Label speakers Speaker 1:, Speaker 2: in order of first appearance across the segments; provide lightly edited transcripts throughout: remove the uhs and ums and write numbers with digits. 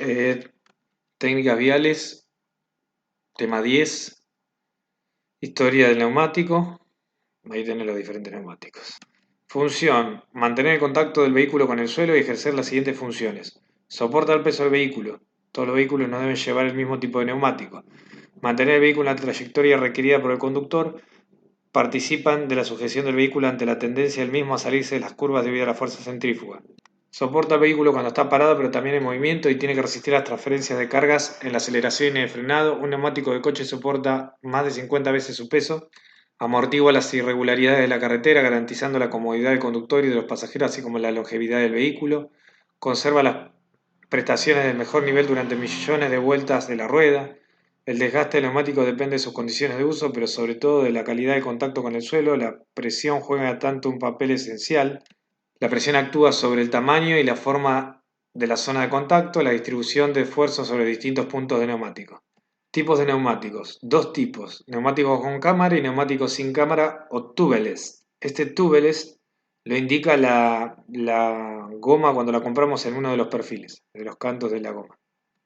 Speaker 1: Eh, técnicas viales, tema 10, historia del neumático. Ahí tenés los diferentes neumáticos. Función: mantener el contacto del vehículo con el suelo y ejercer las siguientes funciones. Soporta el peso del vehículo. Todos los vehículos no deben llevar el mismo tipo de neumático. Mantener el vehículo en la trayectoria requerida por el conductor. Participan de la sujeción del vehículo ante la tendencia del mismo a salirse de las curvas debido a la fuerza centrífuga. Soporta el vehículo cuando está parado pero también en movimiento y tiene que resistir las transferencias de cargas en la aceleración y en el frenado. Un neumático de coche soporta más de 50 veces su peso. Amortigua las irregularidades de la carretera, garantizando la comodidad del conductor y de los pasajeros, así como la longevidad del vehículo. Conserva las prestaciones del mejor nivel durante millones de vueltas de la rueda. El desgaste del neumático depende de sus condiciones de uso, pero sobre todo de la calidad de contacto con el suelo. La presión juega tanto un papel esencial. La presión actúa sobre el tamaño y la forma de la zona de contacto, la distribución de esfuerzo sobre distintos puntos de neumático. Tipos de neumáticos. Dos tipos: neumáticos con cámara y neumáticos sin cámara o tubeless. Este tubeless lo indica la goma cuando la compramos en uno de los perfiles, de los cantos de la goma.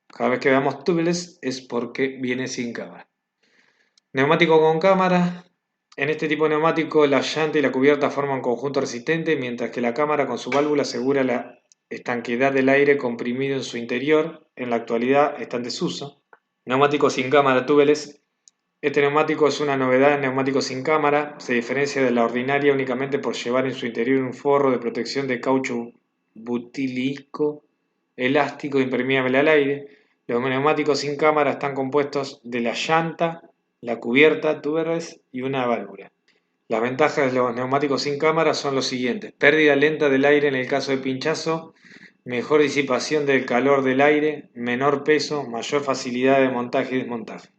Speaker 1: Cada vez que veamos tubeless es porque viene sin cámara. Neumático con cámara. En este tipo de neumático, la llanta y la cubierta forman un conjunto resistente, mientras que la cámara con su válvula asegura la estanqueidad del aire comprimido en su interior. En la actualidad está en desuso. Neumático sin cámara tubeless. Este neumático es una novedad en neumáticos sin cámara. Se diferencia de la ordinaria únicamente por llevar en su interior un forro de protección de caucho butílico, elástico e impermeable al aire. Los neumáticos sin cámara están compuestos de la llanta, la cubierta, tubeless y una válvula. Las ventajas de los neumáticos sin cámara son los siguientes: pérdida lenta del aire en el caso de pinchazo, mejor disipación del calor del aire, menor peso, mayor facilidad de montaje y desmontaje.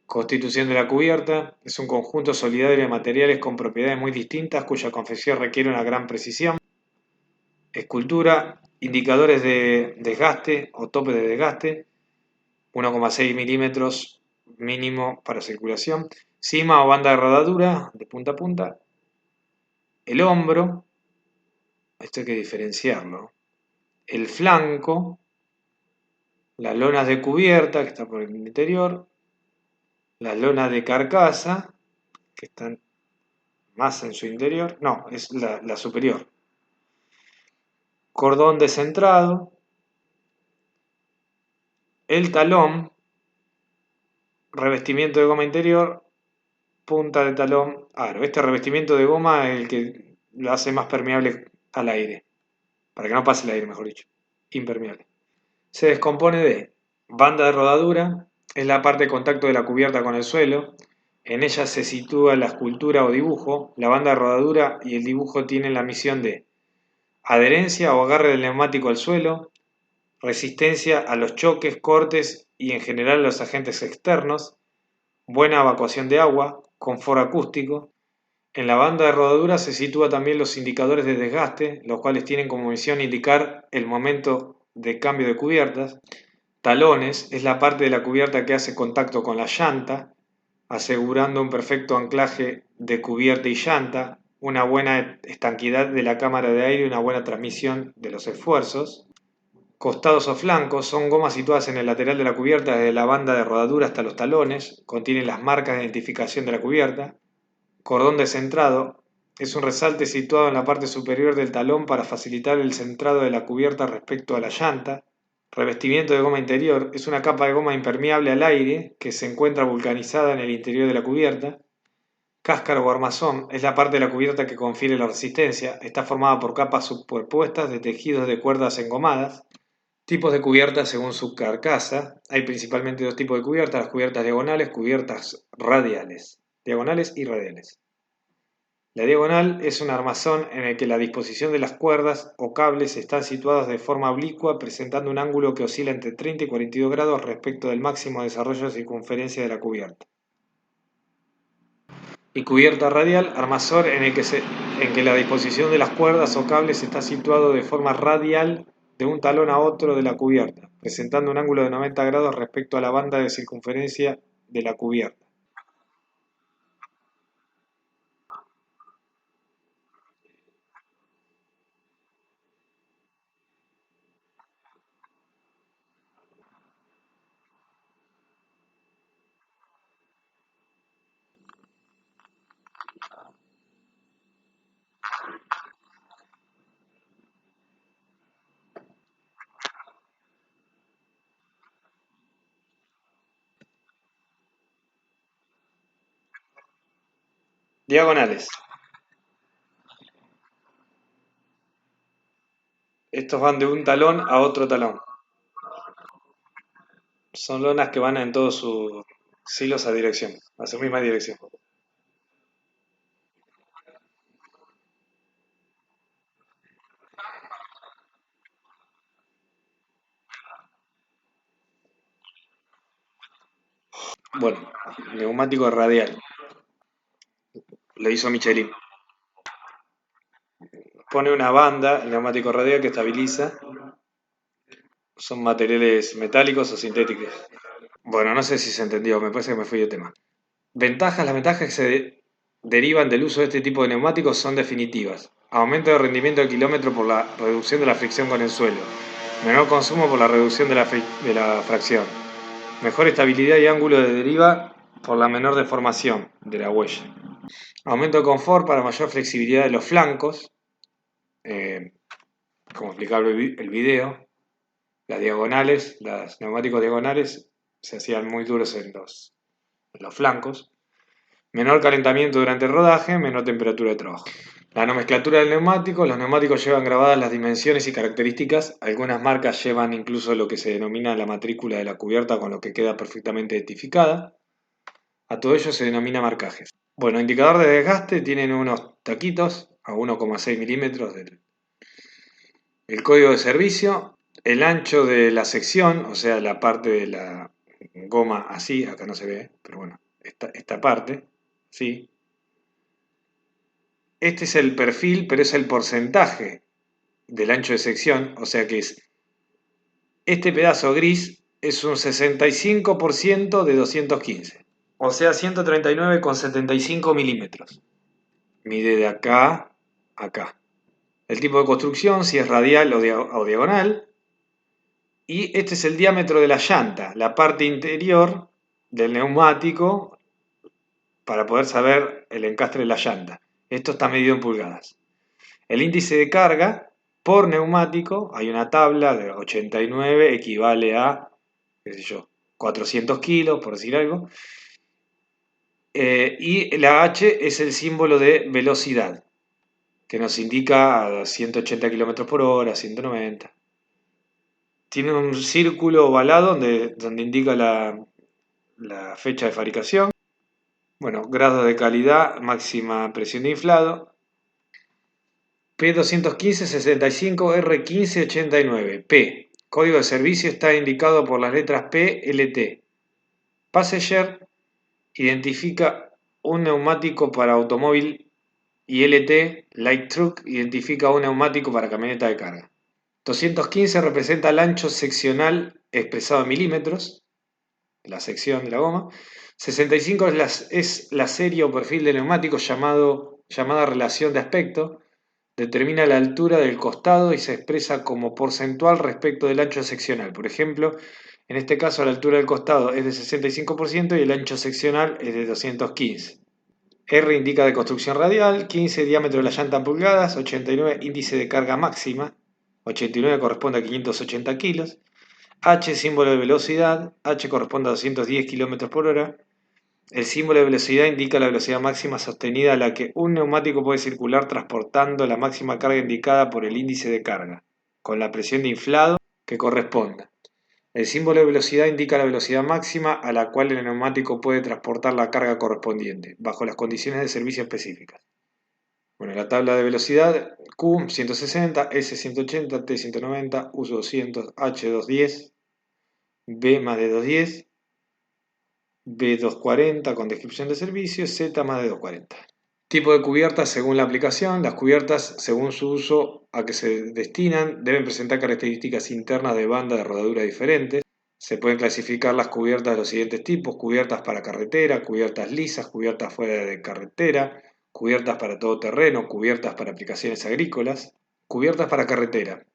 Speaker 1: Constitución de la cubierta: es un conjunto solidario de materiales con propiedades muy distintas cuya confección requiere una gran precisión. Escultura: indicadores de desgaste o tope de desgaste, 1,6 milímetros mínimo para circulación. Cima o banda de rodadura de punta a punta. El hombro, esto hay que diferenciarlo. El flanco, las lonas de cubierta que están por el interior, las lonas de carcasa que están más en su interior, no, es la superior. Cordón descentrado, el talón, revestimiento de goma interior, punta de talón, aro. Este revestimiento de goma es el que lo hace más permeable al aire, para que no pase el aire, mejor dicho, impermeable. Se descompone de banda de rodadura, es la parte de contacto de la cubierta con el suelo. En ella se sitúa la escultura o dibujo. La banda de rodadura y el dibujo tienen la misión de adherencia o agarre del neumático al suelo, resistencia a los choques, cortes y en general a los agentes externos, buena evacuación de agua, confort acústico. En la banda de rodadura se sitúan también los indicadores de desgaste, los cuales tienen como misión indicar el momento de cambio de cubiertas. Talones: es la parte de la cubierta que hace contacto con la llanta, asegurando un perfecto anclaje de cubierta y llanta, una buena estanqueidad de la cámara de aire y una buena transmisión de los esfuerzos. Costados o flancos: son gomas situadas en el lateral de la cubierta desde la banda de rodadura hasta los talones, contienen las marcas de identificación de la cubierta. Cordón descentrado: es un resalte situado en la parte superior del talón para facilitar el centrado de la cubierta respecto a la llanta. Revestimiento de goma interior: es una capa de goma impermeable al aire que se encuentra vulcanizada en el interior de la cubierta. Cáscara o armazón: es la parte de la cubierta que confiere la resistencia. Está formada por capas superpuestas de tejidos de cuerdas engomadas. Tipos de cubiertas según su carcasa. Hay principalmente dos tipos de cubiertas: las cubiertas diagonales, cubiertas radiales. Diagonales y radiales. La diagonal es un armazón en el que la disposición de las cuerdas o cables están situadas de forma oblicua, presentando un ángulo que oscila entre 30 y 42 grados respecto del máximo desarrollo de circunferencia de la cubierta. Y cubierta radial, armazón en que la disposición de las cuerdas o cables está situado de forma radial de un talón a otro de la cubierta, presentando un ángulo de 90 grados respecto a la banda de circunferencia de la cubierta. Diagonales. Estos van de un talón a otro talón. Son lonas que van en todos sus silos a dirección, a su misma dirección. Bueno, neumático radial. Lo hizo Michelin. Pone una banda, el neumático radial, que estabiliza. Son materiales metálicos o sintéticos. Bueno, no sé si se entendió, me parece que me fui de tema. Ventajas, las ventajas que derivan del uso de este tipo de neumáticos son definitivas. Aumento de rendimiento del kilómetro por la reducción de la fricción con el suelo. Menor consumo por la reducción de la fracción. Mejor estabilidad y ángulo de deriva por la menor deformación de la huella. Aumento de confort para mayor flexibilidad de los flancos. eh, como explicaba el video. Las diagonales, los neumáticos diagonales se hacían muy duros en los flancos. Menor calentamiento durante el rodaje, menor temperatura de trabajo. La nomenclatura del neumático. Los neumáticos llevan grabadas las dimensiones y características. Algunas marcas llevan incluso lo que se denomina la matrícula de la cubierta, con lo que queda perfectamente identificada. A todo ello se denomina marcajes. Bueno, indicador de desgaste, tienen unos taquitos a 1,6 milímetros el código de servicio, el ancho de la sección, o sea, la parte de la goma así, acá no se ve, pero bueno, esta parte, ¿sí? Este es el perfil, pero es el porcentaje del ancho de sección, o sea que este pedazo gris es un 65% de 215, o sea, 139,75 milímetros. Mide de acá a acá. El tipo de construcción, si es radial o diagonal. Y este es el diámetro de la llanta, la parte interior del neumático, para poder saber el encastre de la llanta. Esto está medido en pulgadas. El índice de carga por neumático, hay una tabla de 89, equivale a, qué sé yo, 400 kilos, por decir algo. Y la H es el símbolo de velocidad, que nos indica a 180 km por hora, 190. Tiene un círculo ovalado donde indica la fecha de fabricación. Bueno, grado de calidad, máxima presión de inflado. P215-65R1589. P. Código de servicio está indicado por las letras P, LT. Passenger identifica un neumático para automóvil y LT, Light Truck, identifica un neumático para camioneta de carga. 215 representa el ancho seccional expresado en milímetros, la sección de la goma. 65 es la serie o perfil de neumático llamada relación de aspecto. Determina la altura del costado y se expresa como porcentual respecto del ancho seccional. Por ejemplo, en este caso la altura del costado es de 65% y el ancho seccional es de 215. R indica de construcción radial, 15 diámetro de la llanta en pulgadas, 89 índice de carga máxima, 89 corresponde a 580 kilos. H símbolo de velocidad, H corresponde a 210 km por hora. El símbolo de velocidad indica la velocidad máxima sostenida a la que un neumático puede circular transportando la máxima carga indicada por el índice de carga, con la presión de inflado que corresponda. El símbolo de velocidad indica la velocidad máxima a la cual el neumático puede transportar la carga correspondiente, bajo las condiciones de servicio específicas. Bueno, la tabla de velocidad: Q 160, S 180, T 190, U 200, H 210, B más de 210, B240 con descripción de servicio, Z más de 240. Tipo de cubiertas según la aplicación. Las cubiertas, según su uso a que se destinan, deben presentar características internas de banda de rodadura diferentes. Se pueden clasificar las cubiertas de los siguientes tipos: cubiertas para carretera, cubiertas lisas, cubiertas fuera de carretera, cubiertas para todo terreno, cubiertas para aplicaciones agrícolas. Cubiertas para carretera.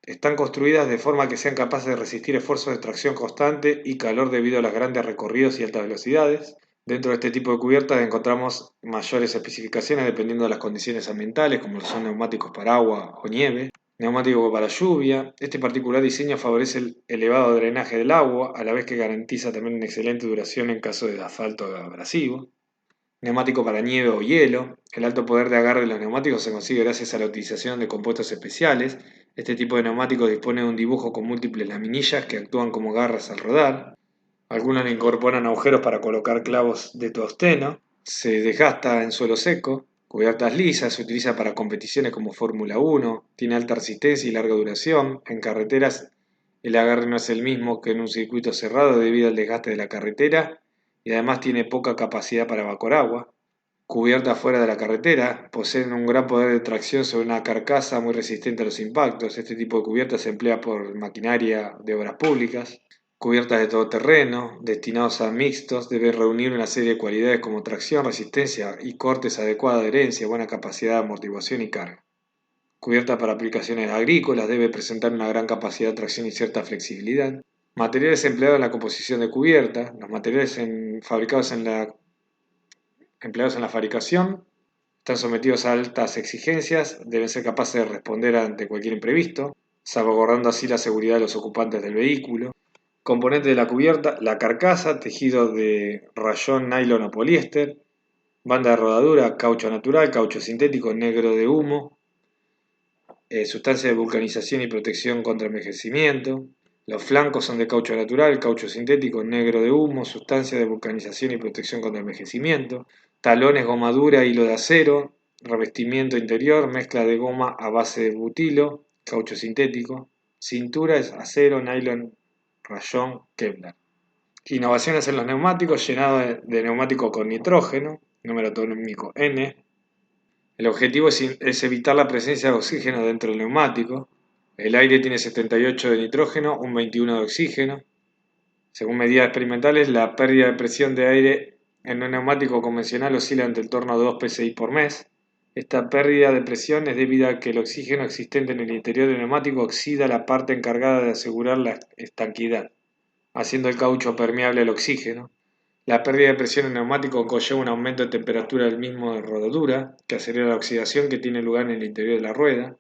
Speaker 1: Están construidas de forma que sean capaces de resistir esfuerzos de tracción constante y calor debido a los grandes recorridos y altas velocidades. Dentro de este tipo de cubiertas encontramos mayores especificaciones dependiendo de las condiciones ambientales, como son neumáticos para agua o nieve, neumáticos para lluvia. Este particular diseño favorece el elevado drenaje del agua, a la vez que garantiza también una excelente duración en caso de asfalto abrasivo. neumático para nieve o hielo. El alto poder de agarre de los neumáticos se consigue gracias a la utilización de compuestos especiales. Este tipo de neumático dispone de un dibujo con múltiples laminillas que actúan como garras al rodar. Algunos le incorporan agujeros para colocar clavos de tungsteno. Se desgasta en suelo seco. Cubiertas lisas, se utiliza para competiciones como Fórmula 1. Tiene alta resistencia y larga duración. En carreteras el agarre no es el mismo que en un circuito cerrado debido al desgaste de la carretera y además tiene poca capacidad para evacuar agua. Cubierta fuera de la carretera, poseen un gran poder de tracción sobre una carcasa muy resistente a los impactos. Este tipo de cubierta se emplea por maquinaria de obras públicas. Cubiertas de todoterreno, destinados a mixtos, deben reunir una serie de cualidades como tracción, resistencia y cortes, adecuada adherencia, buena capacidad de amortiguación y carga. Cubierta para aplicaciones agrícolas, debe presentar una gran capacidad de tracción y cierta flexibilidad. Materiales empleados en la composición de cubierta. Los materiales empleados en la fabricación están sometidos a altas exigencias, deben ser capaces de responder ante cualquier imprevisto, salvaguardando así la seguridad de los ocupantes del vehículo. Componentes de la cubierta: la carcasa, tejido de rayón, nylon o poliéster, banda de rodadura, caucho natural, caucho sintético, negro de humo, sustancia de vulcanización y protección contra envejecimiento. Los flancos son de caucho natural, caucho sintético, negro de humo, sustancia de vulcanización y protección contra envejecimiento. Talones, goma dura, hilo de acero. Revestimiento interior, mezcla de goma a base de butilo, caucho sintético. Cintura es acero, nylon, rayón, Kevlar. Innovaciones en los neumáticos: llenado de neumático con nitrógeno, número atómico N. El objetivo es evitar la presencia de oxígeno dentro del neumático. El aire tiene 78 de nitrógeno, un 21 de oxígeno. Según medidas experimentales, la pérdida de presión de aire en un neumático convencional oscila entre el torno a 2 psi por mes. Esta pérdida de presión es debido a que el oxígeno existente en el interior del neumático oxida la parte encargada de asegurar la estanquidad, haciendo el caucho permeable al oxígeno. La pérdida de presión en el neumático conlleva un aumento de temperatura del mismo de rodadura, que acelera la oxidación que tiene lugar en el interior de la rueda.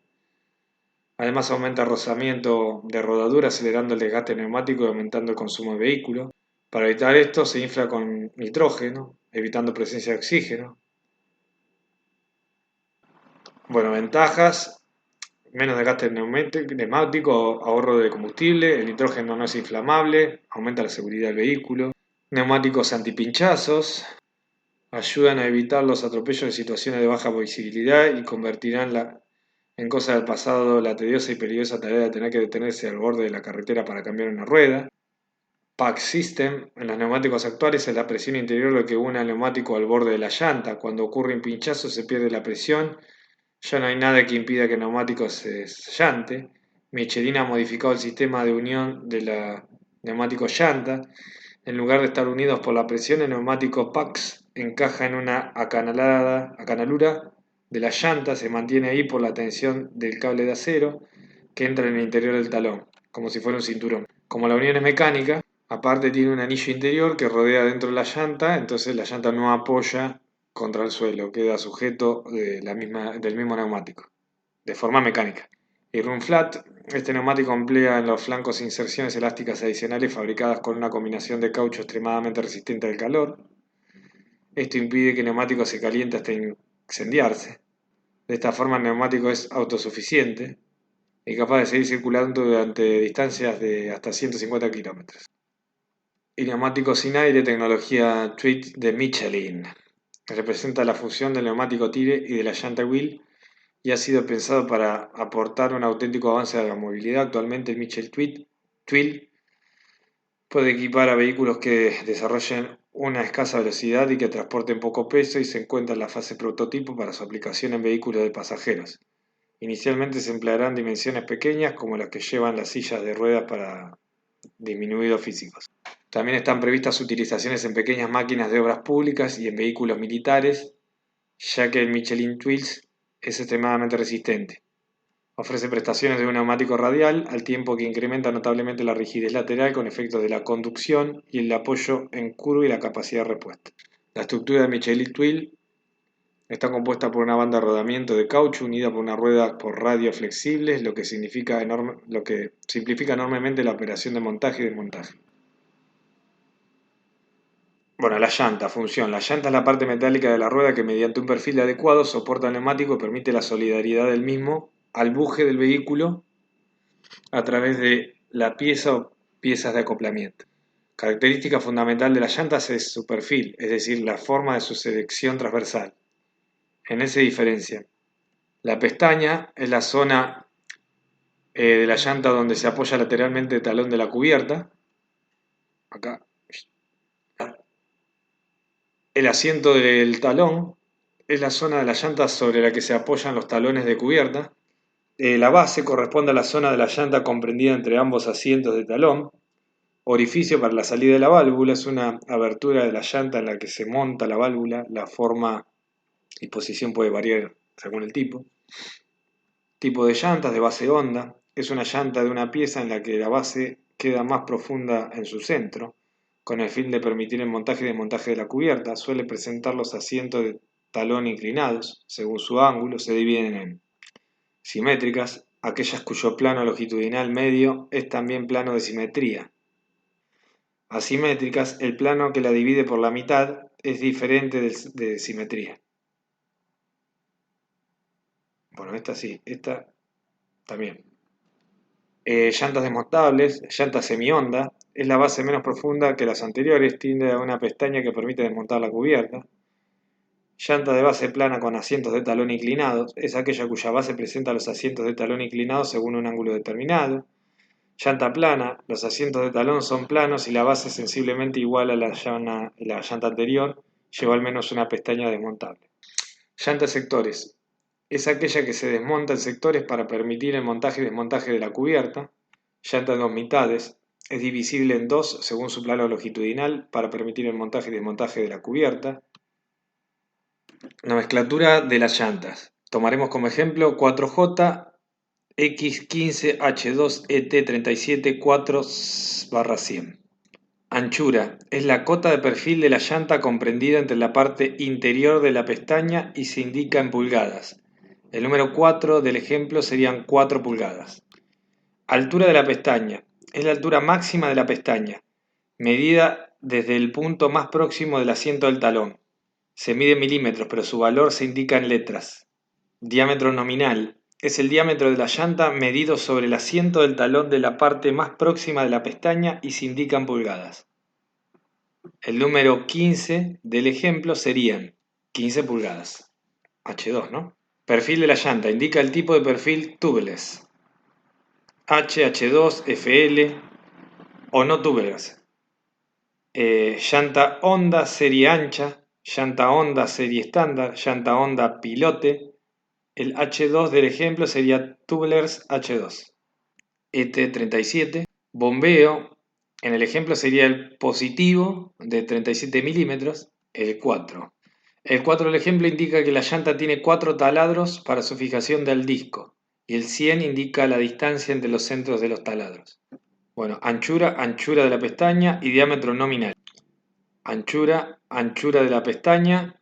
Speaker 1: Además aumenta el rozamiento de rodadura, acelerando el desgaste neumático y aumentando el consumo de vehículo. Para evitar esto se infla con nitrógeno, evitando presencia de oxígeno. Bueno, ventajas: menos desgaste neumático, ahorro de combustible, el nitrógeno no es inflamable, aumenta la seguridad del vehículo. Neumáticos antipinchazos, ayudan a evitar los atropellos en situaciones de baja visibilidad y convertirán en cosa del pasado la tediosa y peligrosa tarea de tener que detenerse al borde de la carretera para cambiar una rueda. Pack System: en los neumáticos actuales es la presión interior lo que une al neumático al borde de la llanta. Cuando ocurre un pinchazo se pierde la presión, ya no hay nada que impida que el neumático se llante. Michelin ha modificado el sistema de unión de la neumático llanta. En lugar de estar unidos por la presión, el neumático PAX encaja en una acanalura de la llanta, se mantiene ahí por la tensión del cable de acero que entra en el interior del talón, como si fuera un cinturón. Como la unión es mecánica, aparte tiene un anillo interior que rodea dentro de la llanta, entonces la llanta no apoya contra el suelo, queda sujeto del mismo neumático, de forma mecánica. Y Run Flat: este neumático emplea en los flancos inserciones elásticas adicionales fabricadas con una combinación de caucho extremadamente resistente al calor. Esto impide que el neumático se caliente hasta incendiarse. De esta forma el neumático es autosuficiente y capaz de seguir circulando durante distancias de hasta 150 kilómetros. Y neumático sin aire, tecnología Tweet de Michelin. Representa la fusión del neumático tire y de la llanta wheel y ha sido pensado para aportar un auténtico avance a la movilidad. Actualmente el Michelin Twill puede equipar a vehículos que desarrollen una escasa velocidad y que transporten poco peso y se encuentra en la fase prototipo para su aplicación en vehículos de pasajeros. Inicialmente se emplearán dimensiones pequeñas como las que llevan las sillas de ruedas para disminuidos físicos. También están previstas utilizaciones en pequeñas máquinas de obras públicas y en vehículos militares, ya que el Michelin Twills es extremadamente resistente. Ofrece prestaciones de un neumático radial, al tiempo que incrementa notablemente la rigidez lateral con efectos de la conducción y el apoyo en curva y la capacidad de respuesta. La estructura de Michelin Twill está compuesta por una banda de rodamiento de caucho unida por una rueda por radio flexibles, lo que simplifica enormemente la operación de montaje y desmontaje. Bueno, la llanta, función. La llanta es la parte metálica de la rueda que mediante un perfil adecuado soporta el neumático y permite la solidaridad del mismo al buje del vehículo a través de la pieza o piezas de acoplamiento. Característica fundamental de las llantas es su perfil, es decir, la forma de su sección transversal. En él se diferencian. La pestaña es la zona de la llanta donde se apoya lateralmente el talón de la cubierta. Acá. El asiento del talón es la zona de la llanta sobre la que se apoyan los talones de cubierta. La base corresponde a la zona de la llanta comprendida entre ambos asientos de talón. Orificio para la salida de la válvula es una abertura de la llanta en la que se monta la válvula. La forma y posición puede variar según el tipo. Tipo de llantas de base honda. Es una llanta de una pieza en la que la base queda más profunda en su centro, con el fin de permitir el montaje y desmontaje de la cubierta. Suele presentar los asientos de talón inclinados, según su ángulo, se dividen en simétricas, aquellas cuyo plano longitudinal medio es también plano de simetría. Asimétricas, el plano que la divide por la mitad es diferente de simetría. Bueno, esta sí, esta también. Llantas desmontables, llantas semi-honda, es la base menos profunda que las anteriores, tiende a una pestaña que permite desmontar la cubierta. Llanta de base plana con asientos de talón inclinados, es aquella cuya base presenta los asientos de talón inclinados según un ángulo determinado. Llanta plana, los asientos de talón son planos y la base es sensiblemente igual a la llanta anterior, lleva al menos una pestaña desmontable. Llanta sectores, es aquella que se desmonta en sectores para permitir el montaje y desmontaje de la cubierta. Llanta en dos mitades, es divisible en dos según su plano longitudinal para permitir el montaje y desmontaje de la cubierta. Nomenclatura de las llantas. Tomaremos como ejemplo 4J X15H2ET37 4/100. Anchura. Es la cota de perfil de la llanta comprendida entre la parte interior de la pestaña y se indica en pulgadas. El número 4 del ejemplo serían 4 pulgadas. Altura de la pestaña. Es la altura máxima de la pestaña, medida desde el punto más próximo del asiento del talón. Se mide en milímetros, pero su valor se indica en letras. Diámetro nominal. Es el diámetro de la llanta medido sobre el asiento del talón de la parte más próxima de la pestaña y se indica en pulgadas. El número 15 del ejemplo serían 15 pulgadas. H2, ¿no? Perfil de la llanta. Indica el tipo de perfil tubeless. H2, FL o no tubeless. Llanta honda serie ancha, llanta honda serie estándar, llanta honda pilote. El H2 del ejemplo sería tubeless H2. ET37. Bombeo. En el ejemplo sería el positivo de 37 milímetros, el 4. El 4 del ejemplo indica que la llanta tiene 4 taladros para su fijación del disco y el 100 indica la distancia entre los centros de los taladros. Bueno, anchura, anchura de la pestaña y diámetro nominal. Anchura, anchura de la pestaña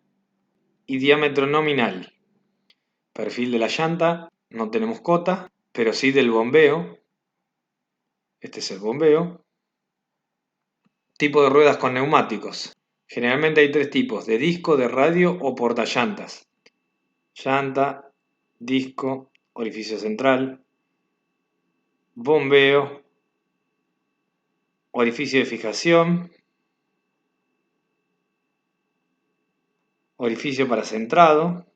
Speaker 1: y diámetro nominal. Perfil de la llanta, no tenemos cota, pero sí del bombeo. Este es el bombeo. Tipo de ruedas con neumáticos. Generalmente hay tres tipos, de disco, de radio o portallantas. Llanta, disco, orificio central, bombeo, orificio de fijación, orificio para centrado,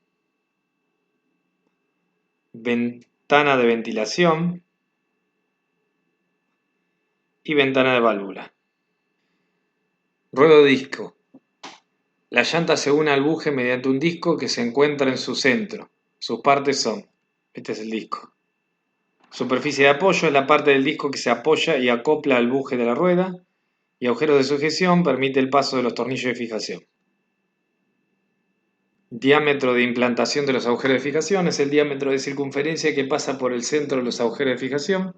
Speaker 1: ventana de ventilación y ventana de válvula. Ruedo de disco. La llanta se une al buje mediante un disco que se encuentra en su centro. Sus partes son, este es el disco. Superficie de apoyo es la parte del disco que se apoya y acopla al buje de la rueda. Y agujeros de sujeción permite el paso de los tornillos de fijación. Diámetro de implantación de los agujeros de fijación es el diámetro de circunferencia que pasa por el centro de los agujeros de fijación.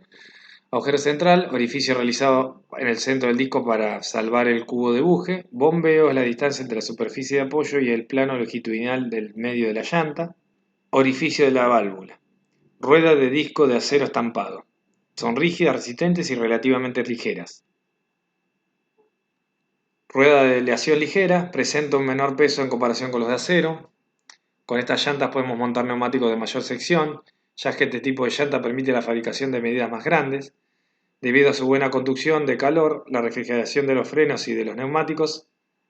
Speaker 1: Agujero central, orificio realizado en el centro del disco para salvar el cubo de buje. Bombeo es la distancia entre la superficie de apoyo y el plano longitudinal del medio de la llanta. Orificio de la válvula. Rueda de disco de acero estampado. Son rígidas, resistentes y relativamente ligeras. Rueda de aleación ligera, presenta un menor peso en comparación con los de acero. Con estas llantas podemos montar neumáticos de mayor sección, ya que este tipo de llanta permite la fabricación de medidas más grandes. Debido a su buena conducción de calor, la refrigeración de los frenos y de los neumáticos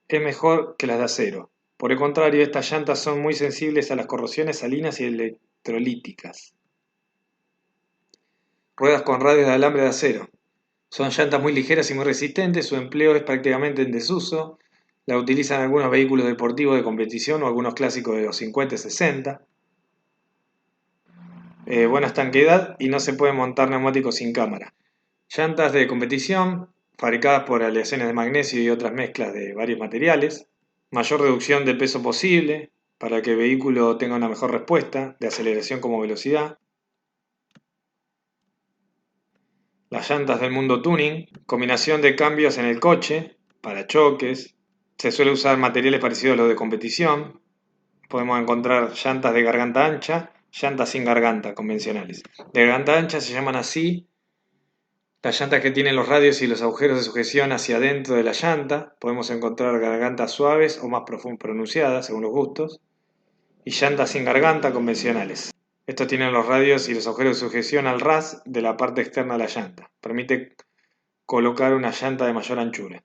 Speaker 1: es mejor que las de acero. Por el contrario, estas llantas son muy sensibles a las corrosiones salinas y electrolíticas. Ruedas con radios de alambre de acero. Son llantas muy ligeras y muy resistentes, su empleo es prácticamente en desuso. La utilizan algunos vehículos deportivos de competición o algunos clásicos de los 50 y 60. Buena estanqueidad y no se puede montar neumáticos sin cámara. Llantas de competición, fabricadas por aleaciones de magnesio y otras mezclas de varios materiales. Mayor reducción del peso posible para que el vehículo tenga una mejor respuesta de aceleración como velocidad. Las llantas del mundo tuning, combinación de cambios en el coche, parachoques. Se suele usar materiales parecidos a los de competición. Podemos encontrar llantas de garganta ancha, llantas sin garganta convencionales. De garganta ancha se llaman así las llantas que tienen los radios y los agujeros de sujeción hacia adentro de la llanta. Podemos encontrar gargantas suaves o más pronunciadas según los gustos. Y llantas sin garganta convencionales. Estos tienen los radios y los agujeros de sujeción al ras de la parte externa de la llanta. Permite colocar una llanta de mayor anchura.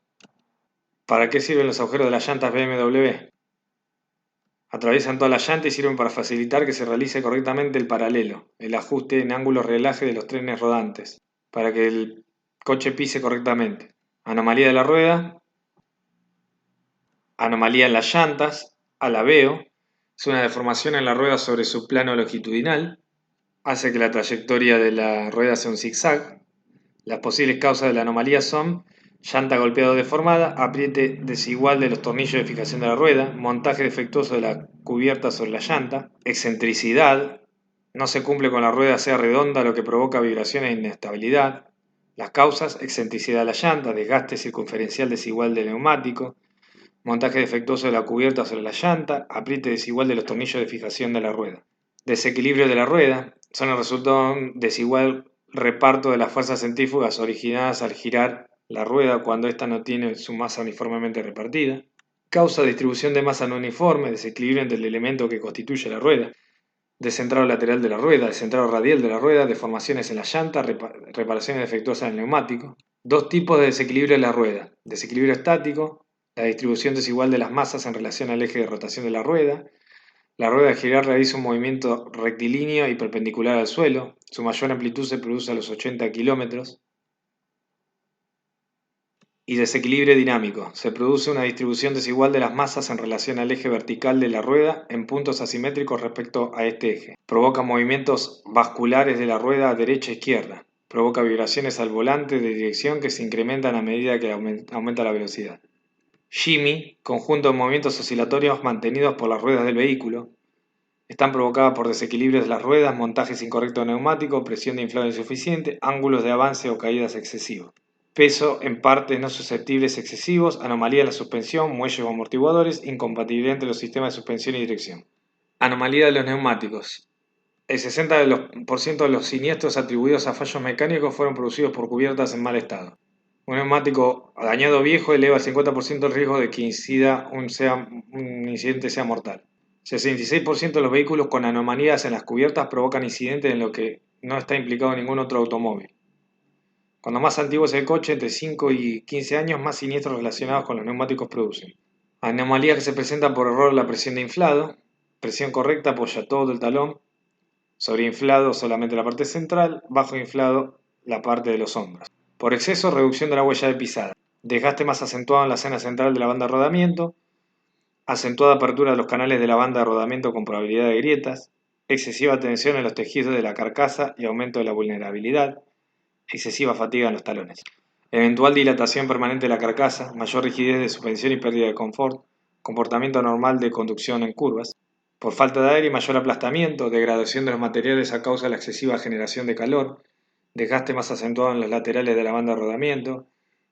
Speaker 1: ¿Para qué sirven los agujeros de las llantas BMW? Atraviesan toda la llanta y sirven para facilitar que se realice correctamente el paralelo, el ajuste en ángulo relaje de los trenes rodantes, para que el coche pise correctamente. Anomalía de la rueda, anomalía en las llantas, alabeo, es una deformación en la rueda sobre su plano longitudinal, hace que la trayectoria de la rueda sea un zigzag. Las posibles causas de la anomalía son llanta golpeada o deformada, apriete desigual de los tornillos de fijación de la rueda, montaje defectuoso de la cubierta sobre la llanta, excentricidad, no se cumple con la rueda sea redonda, lo que provoca vibraciones e inestabilidad. Las causas, excentricidad de la llanta, desgaste circunferencial desigual del neumático, montaje defectuoso de la cubierta sobre la llanta, apriete desigual de los tornillos de fijación de la rueda. Desequilibrio de la rueda, son el resultado de un desigual reparto de las fuerzas centrífugas originadas al girar la rueda cuando ésta no tiene su masa uniformemente repartida. Causa distribución de masa no uniforme, desequilibrio entre el elemento que constituye la rueda, descentrado lateral de la rueda, descentrado radial de la rueda, deformaciones en la llanta, reparaciones defectuosas en el neumático. Dos tipos de desequilibrio en la rueda. Desequilibrio estático, la distribución desigual de las masas en relación al eje de rotación de la rueda. La rueda al girar realiza un movimiento rectilíneo y perpendicular al suelo. Su mayor amplitud se produce a los 80 kilómetros. Y desequilibrio dinámico. Se produce una distribución desigual de las masas en relación al eje vertical de la rueda en puntos asimétricos respecto a este eje. Provoca movimientos basculares de la rueda a derecha e izquierda. Provoca vibraciones al volante de dirección que se incrementan a medida que aumenta la velocidad. Shimmy, conjunto de movimientos oscilatorios mantenidos por las ruedas del vehículo. Están provocadas por desequilibrios de las ruedas, montajes incorrectos de neumático, presión de inflado insuficiente, ángulos de avance o caídas excesivos. Peso en partes no susceptibles excesivos, anomalía en la suspensión, muelles o amortiguadores, incompatibilidad entre los sistemas de suspensión y dirección. Anomalía de los neumáticos. El 60% de los siniestros atribuidos a fallos mecánicos fueron producidos por cubiertas en mal estado. Un neumático dañado viejo eleva al 50% el riesgo de que un incidente sea mortal. 66% de los vehículos con anomalías en las cubiertas provocan incidentes en los que no está implicado ningún otro automóvil. Cuando más antiguo es el coche, entre 5 y 15 años, más siniestros relacionados con los neumáticos producen. Anomalías que se presentan por error en la presión de inflado. Presión correcta apoya todo el talón. Sobreinflado solamente la parte central. Bajo inflado la parte de los hombros. Por exceso, reducción de la huella de pisada. Desgaste más acentuado en la zona central de la banda de rodamiento. Acentuada apertura de los canales de la banda de rodamiento con probabilidad de grietas. Excesiva tensión en los tejidos de la carcasa y aumento de la vulnerabilidad. Excesiva fatiga en los talones. Eventual dilatación permanente de la carcasa, mayor rigidez de suspensión y pérdida de confort, comportamiento anormal de conducción en curvas, por falta de aire y mayor aplastamiento, degradación de los materiales a causa de la excesiva generación de calor, desgaste más acentuado en los laterales de la banda de rodamiento,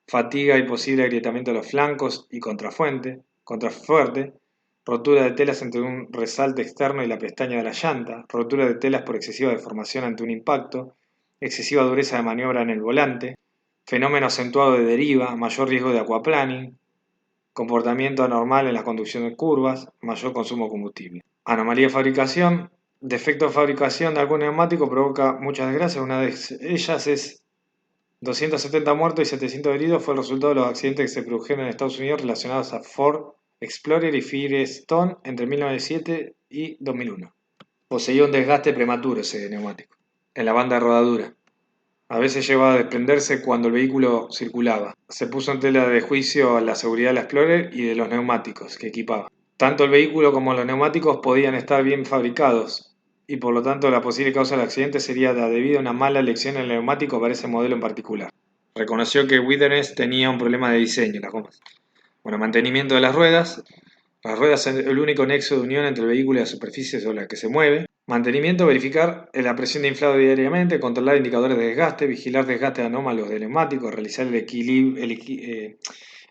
Speaker 1: fatiga y posible agrietamiento de los flancos y contrafuerte, rotura de telas entre un resalte externo y la pestaña de la llanta, rotura de telas por excesiva deformación ante un impacto, excesiva dureza de maniobra en el volante, fenómeno acentuado de deriva, mayor riesgo de aquaplaning, comportamiento anormal en la conducción de curvas, mayor consumo de combustible. Anomalía de fabricación, defecto de fabricación de algún neumático provoca muchas desgracias, una de ellas es 270 muertos y 700 heridos fue el resultado de los accidentes que se produjeron en Estados Unidos relacionados a Ford Explorer y Firestone entre 1907 y 2001. Poseía un desgaste prematuro ese neumático en la banda de rodadura. A veces llegaba a desprenderse cuando el vehículo circulaba. Se puso en tela de juicio la seguridad de la Explorer y de los neumáticos que equipaba. Tanto el vehículo como los neumáticos podían estar bien fabricados y por lo tanto la posible causa del accidente sería debido a una mala elección en el neumático para ese modelo en particular. Reconoció que Withers tenía un problema de diseño, las gomas. Bueno, mantenimiento de las ruedas. Las ruedas son el único nexo de unión entre el vehículo y la superficie sobre la que se mueve. Mantenimiento, verificar la presión de inflado diariamente, controlar indicadores de desgaste, vigilar desgaste anómalos del neumático, realizar el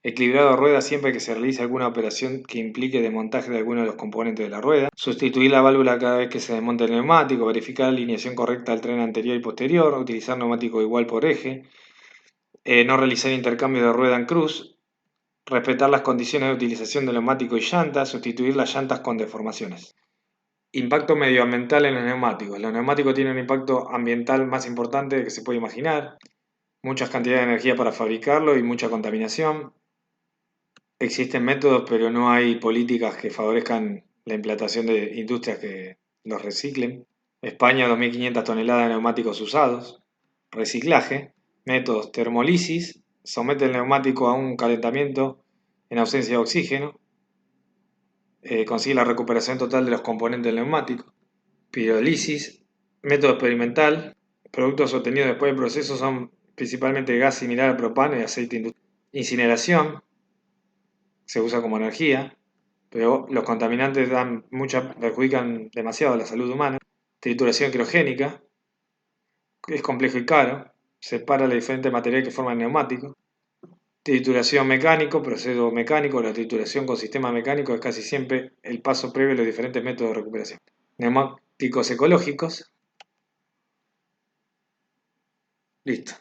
Speaker 1: equilibrado de ruedas siempre que se realice alguna operación que implique desmontaje de alguno de los componentes de la rueda, sustituir la válvula cada vez que se desmonte el neumático, verificar la alineación correcta del tren anterior y posterior, utilizar neumático igual por eje, no realizar intercambio de rueda en cruz, respetar las condiciones de utilización del neumático y llantas, sustituir las llantas con deformaciones. Impacto medioambiental en los neumáticos. Los neumáticos tienen un impacto ambiental más importante que se puede imaginar. Muchas cantidades de energía para fabricarlo y mucha contaminación. Existen métodos, pero no hay políticas que favorezcan la implantación de industrias que los reciclen. España, 2.500 toneladas de neumáticos usados. Reciclaje. Métodos: termolisis. Somete el neumático a un calentamiento en ausencia de oxígeno. Consigue la recuperación total de los componentes del neumático. Pirolisis, método experimental. Productos obtenidos después del proceso son principalmente gas similar al propano y aceite industrial. Incineración, se usa como energía, pero los contaminantes perjudican demasiado a la salud humana. Trituración criogénica, es complejo y caro, separa los diferentes materiales que forman el neumático. Trituración mecánico, proceso mecánico. La trituración con sistema mecánico es casi siempre el paso previo a los diferentes métodos de recuperación. Neumáticos ecológicos. Listo.